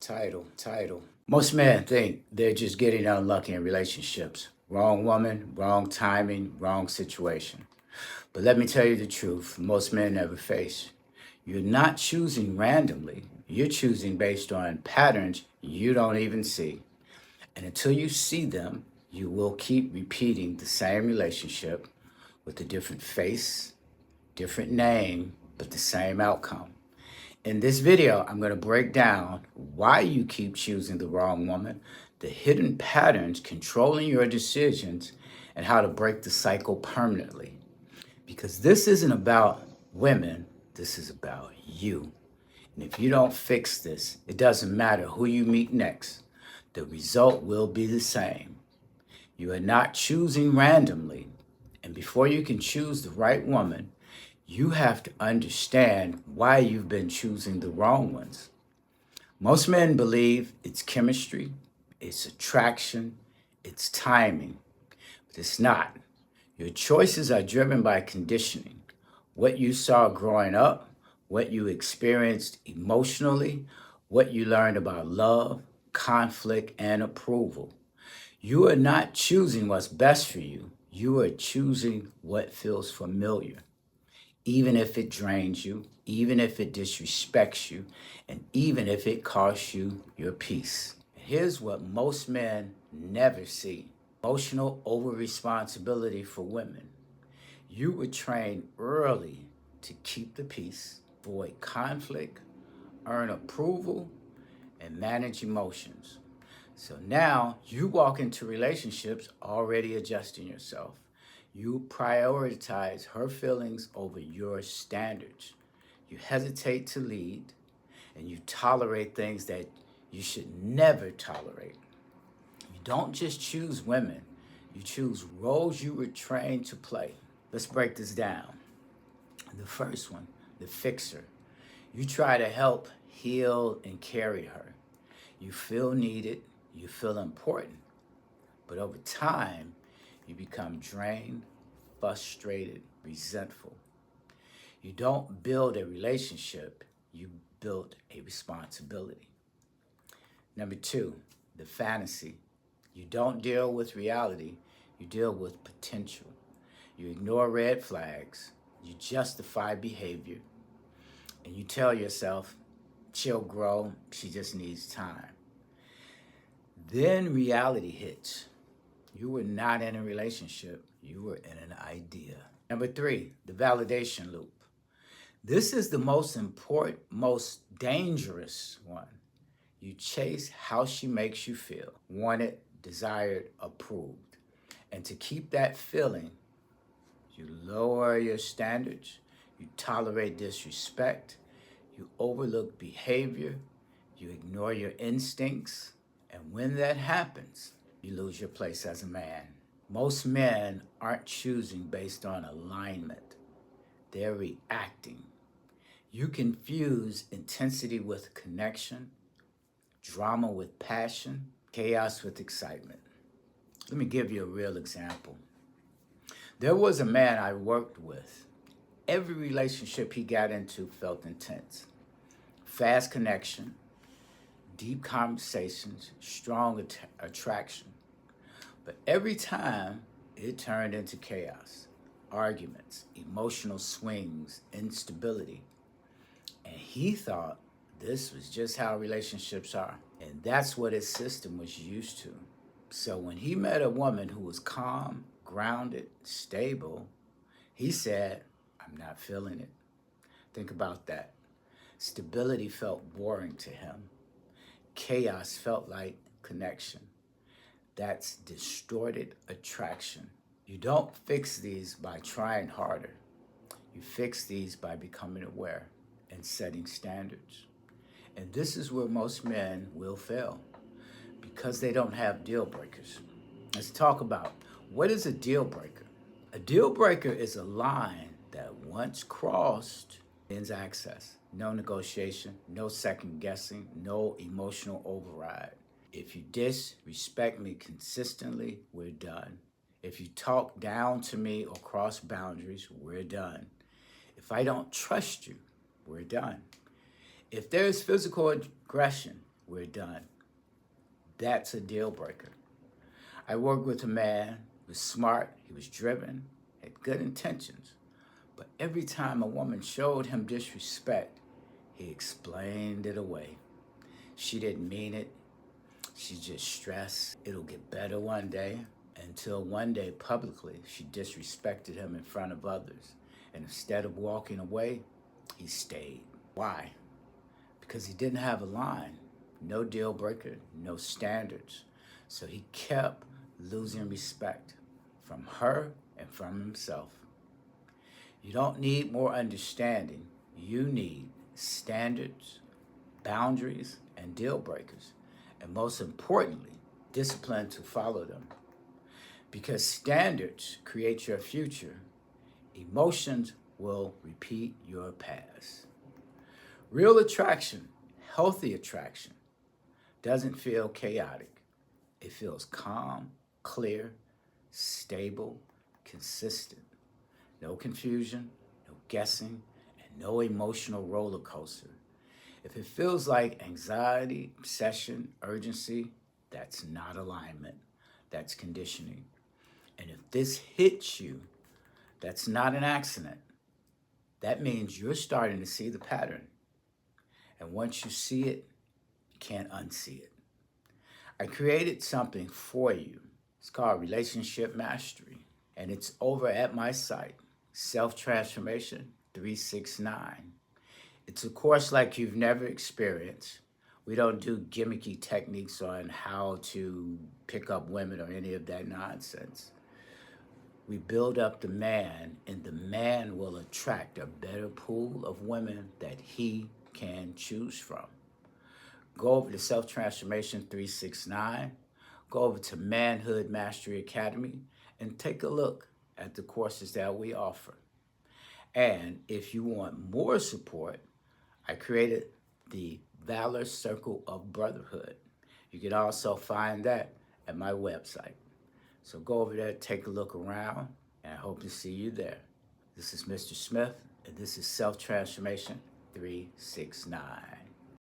Title. Most men think they're just getting unlucky in relationships. Wrong woman, wrong timing, wrong situation. But let me tell you the truth, most men never face. You're not choosing randomly. You're choosing based on patterns you don't even see. And until you see them, you will keep repeating the same relationship with a different face, different name, but the same outcome. In this video, I'm going to break down why you keep choosing the wrong woman, the hidden patterns controlling your decisions, and how to break the cycle permanently. Because this isn't about women, this is about you. And if you don't fix this, it doesn't matter who you meet next, the result will be the same. You are not choosing randomly. And before you can choose the right woman, you have to understand why you've been choosing the wrong ones. Most men believe it's chemistry, it's attraction, it's timing, but it's not. Your choices are driven by conditioning, what you saw growing up, what you experienced emotionally, what you learned about love, conflict, and approval. You are not choosing what's best for you. You are choosing what feels familiar, even if it drains you, even if it disrespects you, and even if it costs you your peace. Here's what most men never see: emotional over-responsibility for women. You were trained early to keep the peace, avoid conflict, earn approval, and manage emotions. So now you walk into relationships already adjusting yourself. You prioritize her feelings over your standards. You hesitate to lead, and you tolerate things that you should never tolerate. You don't just choose women, you choose roles you were trained to play. Let's break this down. The first one, the fixer. You try to help, heal, and carry her. You feel needed, you feel important. But over time, you become drained, frustrated, resentful. You don't build a relationship, you build a responsibility. Number two, the fantasy. You don't deal with reality, you deal with potential. You ignore red flags, you justify behavior, and you tell yourself, she'll grow, she just needs time. Then reality hits. You were not in a relationship, you were in an idea. Number three, the validation loop. This is the most important, most dangerous one. You chase how she makes you feel, wanted, desired, approved. And to keep that feeling, you lower your standards, you tolerate disrespect, you overlook behavior, you ignore your instincts, and when that happens, you lose your place as a man. Most men aren't choosing based on alignment, they're reacting. You confuse intensity with connection, drama with passion, chaos with excitement. Let me give you a real example. There was a man I worked with. Every relationship he got into felt intense. Fast connection, deep conversations, strong attraction. But every time, it turned into chaos, arguments, emotional swings, instability. And he thought this was just how relationships are. And that's what his system was used to. So when he met a woman who was calm, grounded, stable, he said, I'm not feeling it. Think about that. Stability felt boring to him. Chaos felt like connection. That's distorted attraction. You don't fix these by trying harder. You fix these by becoming aware and setting standards. And this is where most men will fail because they don't have deal breakers. Let's talk about what is a deal breaker. A deal breaker is a line that once crossed ends access. No negotiation, no second guessing, no emotional override. If you disrespect me consistently, we're done. If you talk down to me or cross boundaries, we're done. If I don't trust you, we're done. If there's physical aggression, we're done. That's a deal breaker. I worked with a man who was smart, he was driven, had good intentions. But every time a woman showed him disrespect, he explained it away. She didn't mean it. She just stressed it'll get better one day, until one day publicly she disrespected him in front of others. And instead of walking away, he stayed. Why? Because he didn't have a line, no deal breaker, no standards. So he kept losing respect from her and from himself. You don't need more understanding. You need standards, boundaries, and deal breakers. And most importantly, discipline to follow them. Because standards create your future, emotions will repeat your past. Real attraction, healthy attraction, doesn't feel chaotic. It feels calm, clear, stable, consistent. No confusion, no guessing, and no emotional roller coaster. If it feels like anxiety, obsession, urgency, that's not alignment. That's conditioning. And if this hits you, that's not an accident. That means you're starting to see the pattern. And once you see it, you can't unsee it. I created something for you. It's called Relationship Mastery. And it's over at my site, Self Transformation 369. It's a course like you've never experienced. We don't do gimmicky techniques on how to pick up women or any of that nonsense. We build up the man, and the man will attract a better pool of women that he can choose from. Go over to Self Transformation 369, go over to Manhood Mastery Academy, and take a look at the courses that we offer. And if you want more support, I created the Valor Circle of Brotherhood. You can also find that at my website. So go over there, take a look around, and I hope to see you there. This is Mr. Smith, and this is Self Transformation 369.